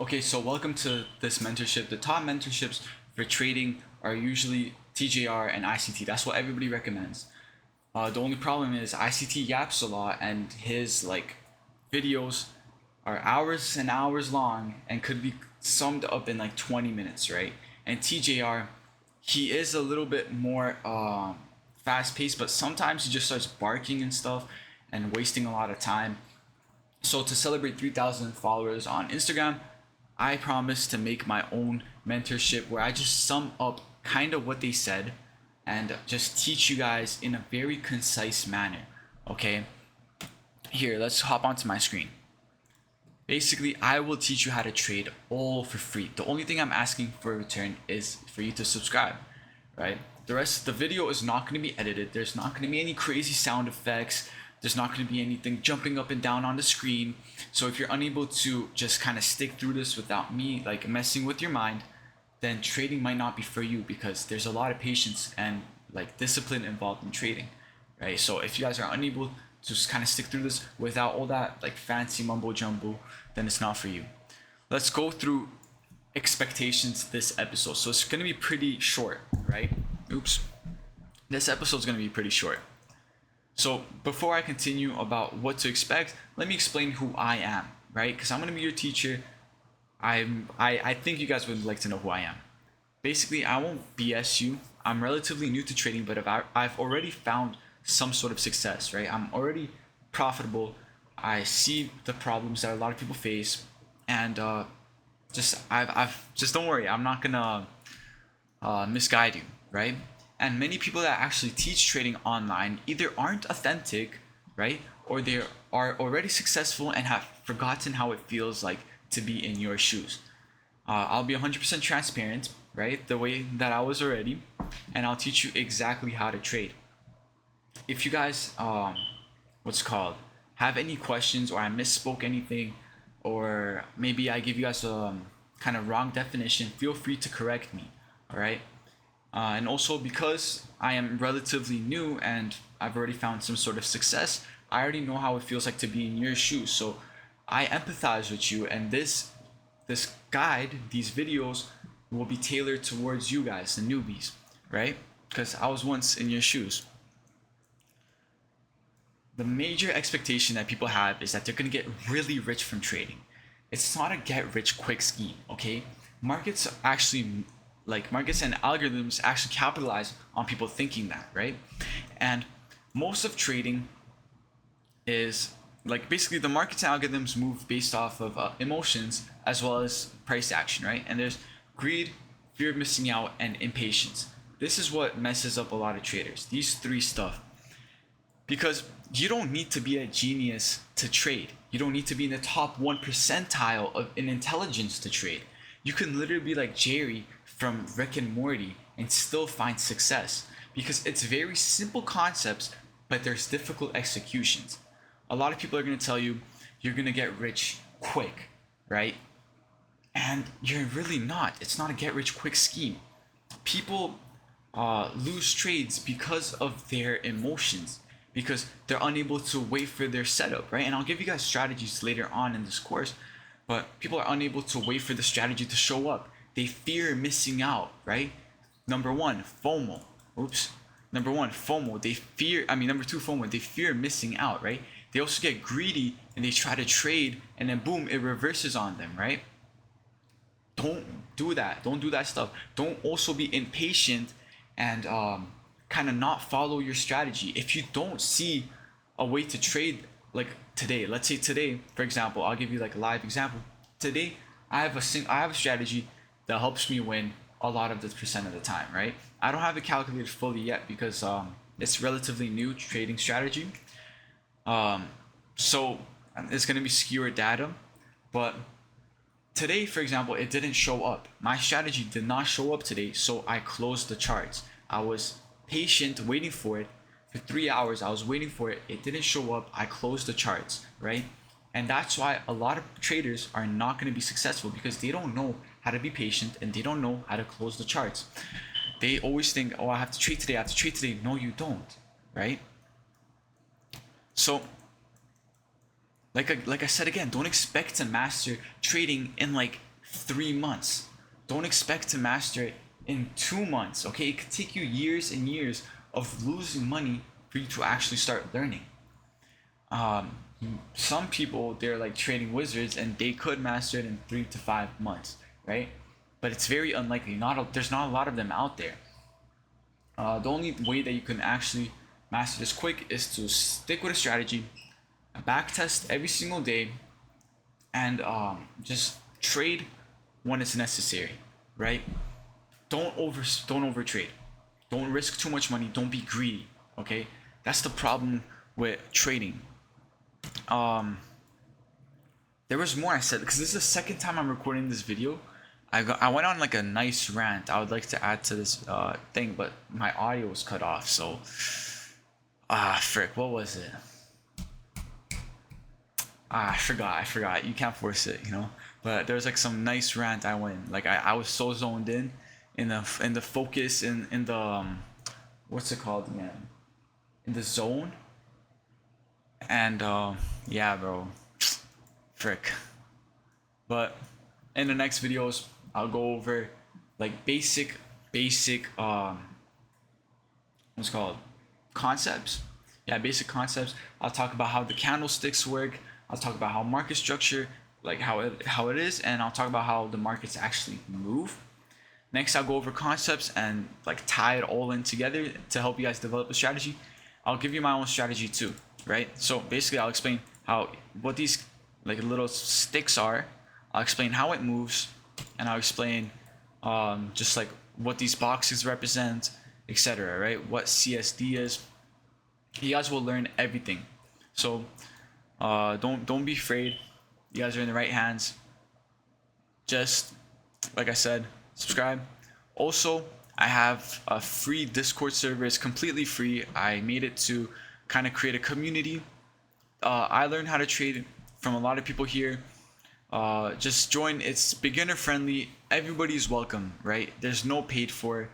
Okay, so welcome to this mentorship. The top mentorships for trading are usually TJR and ICT. That's what everybody recommends. The only problem is ICT yaps a lot, and his videos are hours and hours long and could be summed up in like 20 minutes, right? And TJR, he is a little bit more fast paced, but sometimes he just starts barking and stuff and wasting a lot of time. So to celebrate 3,000 followers on Instagram, I promise to make my own mentorship where I just sum up kind of what they said and just teach you guys in a very concise manner. Okay, here, let's hop onto my screen. Basically, I will teach you how to trade all for free. The only thing I'm asking for in return is for you to subscribe, right? The rest of the video is not going to be edited. There's not going to be any crazy sound effects. There's not going to be anything jumping up and down on the screen. So if you're unable to just kind of stick through this without me like messing with your mind, then trading might not be for you, because there's a lot of patience and like discipline involved in trading, right? So if you guys are unable to just kind of stick through this without all that like fancy mumbo jumbo, then it's not for you. Let's go through expectations this episode. So it's going to be pretty short, right? Oops. This episode's going to be pretty short. So before I continue about what to expect, let me explain who I am, right? Because I'm going to be your teacher. I think you guys would like to know who I am. Basically, I won't BS you. I'm relatively new to trading, but I've already found some sort of success, right? I'm already profitable. I see the problems that a lot of people face, and just don't worry. I'm not gonna misguide you, right? And many people that actually teach trading online either aren't authentic, right? Or they are already successful and have forgotten how it feels like to be in your shoes. I'll be 100% transparent, right? The way that I was already, and I'll teach you exactly how to trade. If you guys, have any questions, or I misspoke anything, or maybe I give you guys a kind of wrong definition, feel free to correct me, all right? And also, because I am relatively new and I've already found some sort of success, I already know how it feels like to be in your shoes. So I empathize with you, and this guide, these videos, will be tailored towards you guys, the newbies, right? Because I was once in your shoes. The major expectation that people have is that they're gonna get really rich from trading. It's not a get rich quick scheme, okay? Markets and algorithms actually capitalize on people thinking that, right? And most of trading is basically the markets and algorithms move based off of emotions as well as price action, right? And there's greed, fear of missing out, and impatience. This is what messes up a lot of traders, these three stuff. Because you don't need to be a genius to trade. You don't need to be in the top 1 percentile in intelligence to trade. You can literally be like Jerry from Rick and Morty and still find success, because it's very simple concepts, but there's difficult executions. A lot of people are going to tell you you're going to get rich quick, right? And you're really not. It's not a get rich quick scheme. People lose trades because of their emotions, because they're unable to wait for their setup, right? And I'll give you guys strategies later on in this course, but people are unable to wait for the strategy to show up. They fear missing out, right? Number one, FOMO. Number two, FOMO. They fear missing out, right? They also get greedy and they try to trade, and then boom, it reverses on them, right? Don't do that. Don't do that stuff. Don't also be impatient and kind of not follow your strategy. If you don't see a way to trade, like today, let's say today, for example, I'll give you like a live example. Today, I have a strategy that helps me win a lot of the percent of the time, right? I don't have it calculated fully yet because it's relatively new trading strategy. So it's going to be skewered data, but today, for example, it didn't show up. My strategy did not show up today, so I closed the charts. I was patient waiting for it. For 3 hours, I was waiting for it. It didn't show up. I closed the charts, right? And that's why a lot of traders are not going to be successful, because they don't know how to be patient and they don't know how to close the charts. They always think, oh, I have to trade today. No, you don't, right? So like I said again, don't expect to master trading in like 3 months. Don't expect to master it in 2 months. Okay, it could take you years and years of losing money for you to actually start learning. Some people, they're like trading wizards and they could master it in 3 to 5 months, right? But it's very unlikely. There's not a lot of them out there. The only way that you can actually master this quick is to stick with a strategy, back test every single day, and just trade when it's necessary, right? Don't over trade. Don't risk too much money. Don't be greedy. Okay, that's the problem with trading. There was more I said because this is the second time I'm recording this video. I went on like a nice rant I would like to add to this thing, but my audio was cut off. So frick, what was it? I forgot. You can't force it, you know. But there was like some nice rant I went. Like I was so zoned in the focus in the what's it called again? In the zone. And yeah, bro. Frick. But in the next videos, I'll go over like basic what's it called, concepts. Yeah, basic concepts. I'll talk about how the candlesticks work. I'll talk about how market structure, like how it is, and I'll talk about how the markets actually move. Next, I'll go over concepts and like tie it all in together to help you guys develop a strategy. I'll give you my own strategy too, right? So basically, I'll explain what these like little sticks are. I'll explain how it moves, and I'll explain just like what these boxes represent, etc. Right? What CSD is. You guys will learn everything. So don't be afraid. You guys are in the right hands. Just like I said, subscribe. Also, I have a free Discord server. It's completely free. I made it to kind of create a community. I learned how to trade from a lot of people here. Just join. It's beginner friendly. Everybody's welcome, right? There's no paid for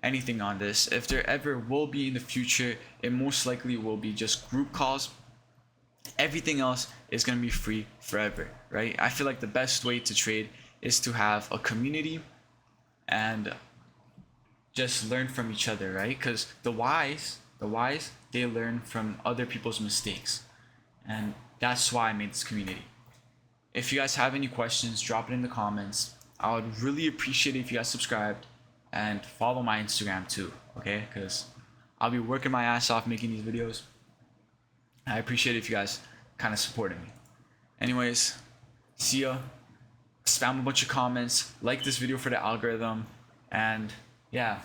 anything on this. If there ever will be in the future, it most likely will be just group calls. Everything else is going to be free forever, right? I feel like the best way to trade is to have a community and just learn from each other, right? Because the wise, they learn from other people's mistakes. And that's why I made this community. If you guys have any questions, drop it in the comments. I would really appreciate it if you guys subscribed and follow my Instagram too, okay? Because I'll be working my ass off making these videos. I appreciate it if you guys kind of supported me. Anyways, see ya. Spam a bunch of comments, like this video for the algorithm, and yeah,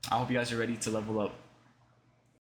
I hope you guys are ready to level up.